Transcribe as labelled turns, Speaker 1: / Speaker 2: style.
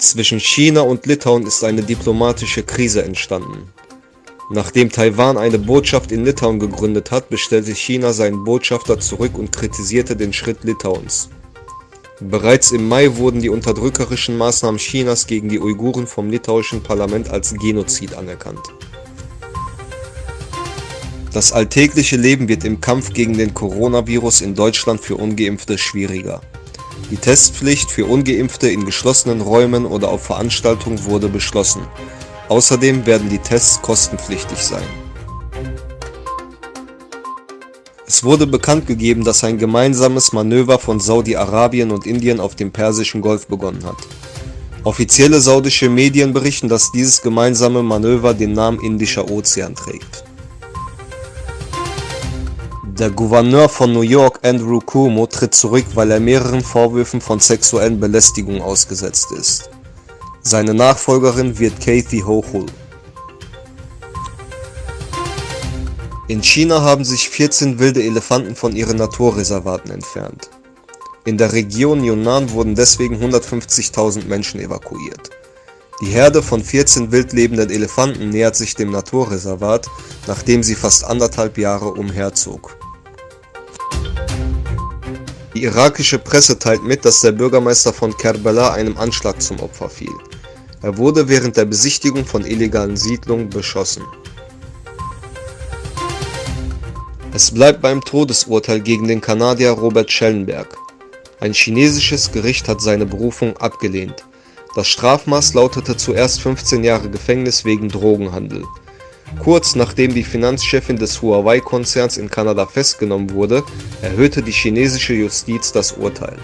Speaker 1: Zwischen China und Litauen ist eine diplomatische Krise entstanden. Nachdem Taiwan eine Botschaft in Litauen gegründet hat, bestellte China seinen Botschafter zurück und kritisierte den Schritt Litauens. Bereits im Mai wurden die unterdrückerischen Maßnahmen Chinas gegen die Uiguren vom litauischen Parlament als Genozid anerkannt. Das alltägliche Leben wird im Kampf gegen den Coronavirus in Deutschland für Ungeimpfte schwieriger. Die Testpflicht für Ungeimpfte in geschlossenen Räumen oder auf Veranstaltungen wurde beschlossen. Außerdem werden die Tests kostenpflichtig sein. Es wurde bekannt gegeben, dass ein gemeinsames Manöver von Saudi-Arabien und Indien auf dem Persischen Golf begonnen hat. Offizielle saudische Medien berichten, dass dieses gemeinsame Manöver den Namen Indischer Ozean trägt. Der Gouverneur von New York, Andrew Cuomo, tritt zurück, weil er mehreren Vorwürfen von sexuellen Belästigungen ausgesetzt ist. Seine Nachfolgerin wird Kathy Hochul. In China haben sich 14 wilde Elefanten von ihren Naturreservaten entfernt. In der Region Yunnan wurden deswegen 150.000 Menschen evakuiert. Die Herde von 14 wild lebenden Elefanten nähert sich dem Naturreservat, nachdem sie fast 1,5 Jahre umherzog. Die irakische Presse teilt mit, dass der Bürgermeister von Kerbala einem Anschlag zum Opfer fiel. Er wurde während der Besichtigung von illegalen Siedlungen beschossen. Es bleibt beim Todesurteil gegen den Kanadier Robert Schellenberg. Ein chinesisches Gericht hat seine Berufung abgelehnt. Das Strafmaß lautete zuerst 15 Jahre Gefängnis wegen Drogenhandel. Kurz nachdem die Finanzchefin des Huawei-Konzerns in Kanada festgenommen wurde, erhöhte die chinesische Justiz das Urteil.